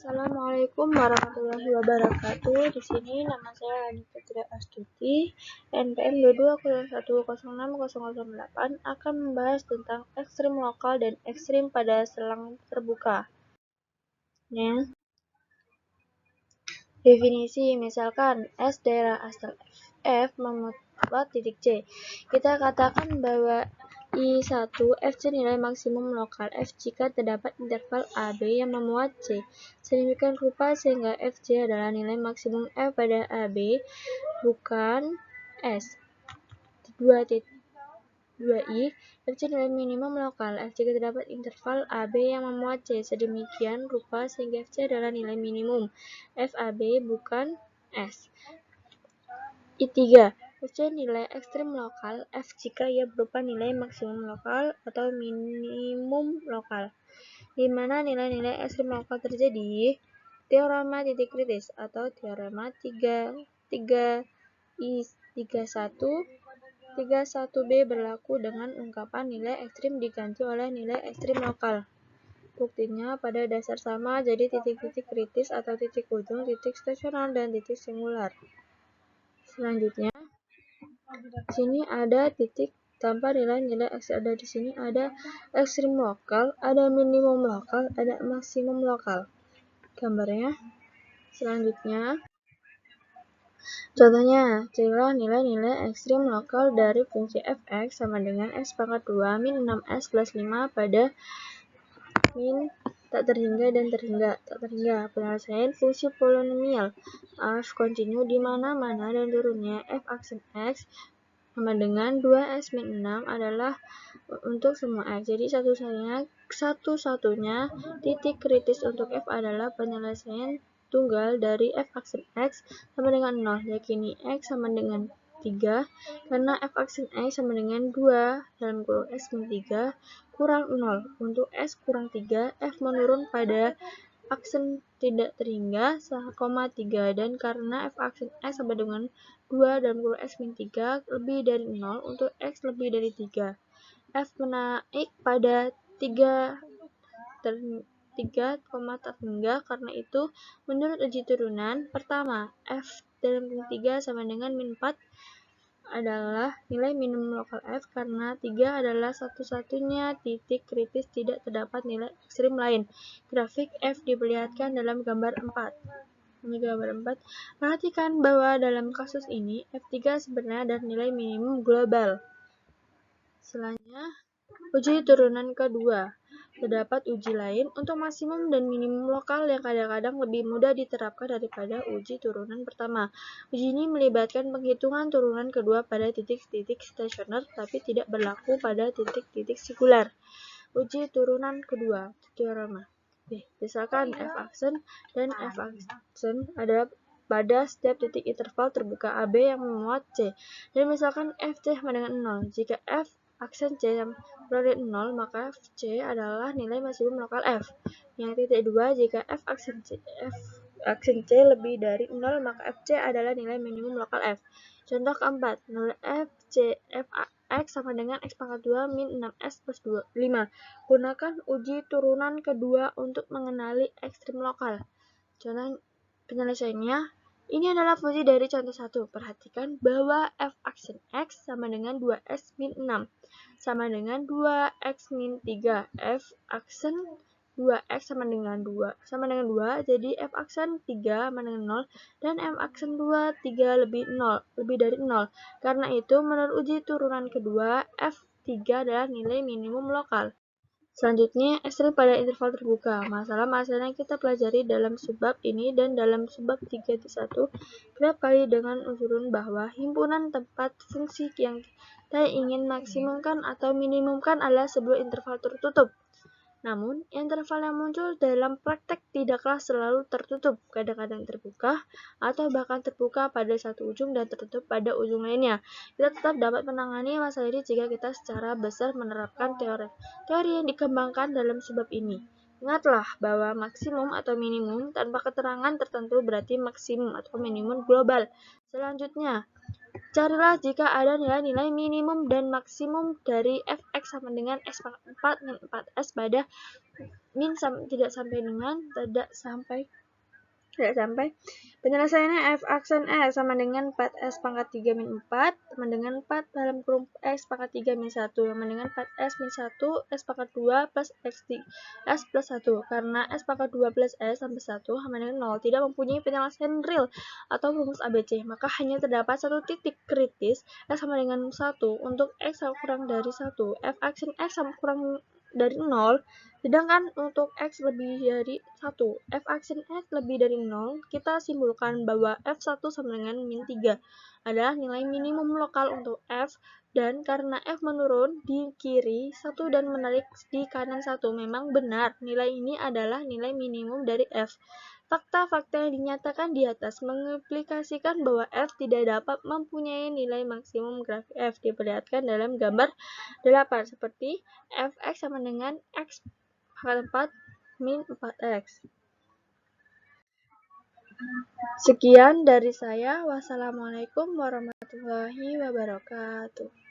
Assalamualaikum warahmatullahi wabarakatuh. Di sini nama saya Ani Fitri Astuti, NPM 22010608 akan membahas tentang ekstrim lokal dan ekstrim pada selang terbuka. Definisi, misalkan S daerah asal F membuat titik C. Kita katakan bahwa I1 FC nilai maksimum lokal F jika terdapat interval AB yang memuat C. Sedemikian rupa sehingga FC adalah nilai maksimum F pada AB, bukan S. 2I FC nilai minimum lokal F jika terdapat interval AB yang memuat C. Sedemikian rupa sehingga FC adalah nilai minimum FAB, bukan S. I3 FC nilai ekstrim lokal F jika ia berupa nilai maksimum lokal atau minimum lokal. Di mana nilai-nilai ekstrim lokal terjadi? Teorema titik kritis atau teorema 31B berlaku dengan ungkapan nilai ekstrim diganti oleh nilai ekstrim lokal. Buktinya pada dasar sama, jadi titik-titik kritis atau titik ujung, titik stasioner, dan titik singular. Selanjutnya, di sini ada titik tanpa nilai-nilai ekstrim. Ada di sini ada ekstrim lokal, ada minimum lokal, ada maksimum lokal. Gambarnya. Selanjutnya, contohnya, carilah nilai-nilai ekstrim lokal dari fungsi fx sama dengan x pangkat 2 min 6x plus 5 pada min tak terhingga dan terhingga. Tak terhingga. Penyelesaian fungsi polinomial f kontinu di mana-mana dan turunnya f aksen x sama dengan 2x min 6 adalah untuk semua x. Jadi satu-satunya titik kritis untuk f adalah penyelesaian tunggal dari f aksen x sama dengan 0. Yakini x sama dengan 3 karena f aksen x sama dengan 2 dalam kurung x min 3 kurang 0. Untuk x kurang 3, f menurun pada aksen tidak terhingga 3 dan karena f aksen x sama dengan 2 dalam kurung x min 3 lebih dari 0 untuk x lebih dari 3. F menaik pada 3 terhingga. Karena itu, menurut uji turunan pertama, f dalam kurung 3 sama dengan min 4 adalah nilai minimum lokal f karena 3 adalah satu-satunya titik kritis, tidak terdapat nilai ekstrim lain. Grafik f diperlihatkan dalam gambar 4. Ini gambar 4. Perhatikan bahwa dalam kasus ini F3 sebenarnya adalah nilai minimum global. Selanjutnya, uji turunan kedua. Terdapat uji lain untuk maksimum dan minimum lokal yang kadang-kadang lebih mudah diterapkan daripada uji turunan pertama. Uji ini melibatkan penghitungan turunan kedua pada titik-titik stasioner, tapi tidak berlaku pada titik-titik singular. Uji turunan kedua, teorema. Misalkan f aksen dan f aksen adalah pada setiap titik interval terbuka AB yang memuat C. Dan misalkan fc sama dengan 0. Jika f aksen C berada di 0, maka fc adalah nilai maksimum lokal f. Yang titik 2, jika f aksen C lebih dari 0, maka fc adalah nilai minimum lokal f. Contoh keempat, nilai f(x) sama dengan x pangkat 2 min 6x plus 5. Gunakan uji turunan kedua untuk mengenali ekstrim lokal. Contoh penyelesaiannya, ini adalah fungsi dari contoh 1. Perhatikan bahwa f aksen x sama dengan 2x min 6 sama dengan 2x min 3. F aksen 2x sama dengan 2, jadi f aksen 3 sama dengan 0 dan f aksen 2 3 lebih dari 0. Karena itu, menurut uji turunan kedua, f3 adalah nilai minimum lokal. Selanjutnya, ekstrim pada interval terbuka. Masalah-masalah yang kita pelajari dalam subbab ini dan dalam subbab 3.1 kerap kali dengan unsur bahwa himpunan tempat fungsi yang kita ingin maksimumkan atau minimumkan adalah sebuah interval tertutup. Namun, interval yang muncul dalam praktek tidaklah selalu tertutup, kadang-kadang terbuka, atau bahkan terbuka pada satu ujung dan tertutup pada ujung lainnya. Kita tetap dapat menangani masalah ini jika kita secara besar menerapkan teori yang dikembangkan dalam subbab ini. Ingatlah bahwa maksimum atau minimum tanpa keterangan tertentu berarti maksimum atau minimum global. Selanjutnya, Carilah jika ada nilai-nilai minimum dan maksimum dari fx sama dengan s pangkat 4 min 4s pada tidak sampai penyelesaiannya f aksen s sama dengan 4s pangkat 3 min 4 sama dengan 4 dalam kurung x pangkat 3 min 1 sama dengan 4s min 1 s pangkat 2 plus s plus 1 karena s pangkat 2 plus s sampai 1 sama dengan 0 tidak mempunyai penyelesaian real atau rumus ABC, maka hanya terdapat satu titik kritis s sama dengan 1 untuk x sama kurang dari 1 f aksen x sama kurang dari 0, sedangkan untuk x lebih dari 1, f aksen x lebih dari 0, kita simpulkan bahwa f1 sama dengan min 3 adalah nilai minimum lokal untuk f, dan karena f menurun di kiri 1 dan menarik di kanan 1, memang benar nilai ini adalah nilai minimum dari f. Fakta-fakta yang dinyatakan di atas mengimplikasikan bahwa f tidak dapat mempunyai nilai maksimum grafik f, diperlihatkan dalam gambar 8 seperti fx sama dengan x pangkat 4 min 4x. Sekian dari saya. Wassalamualaikum warahmatullahi wabarakatuh.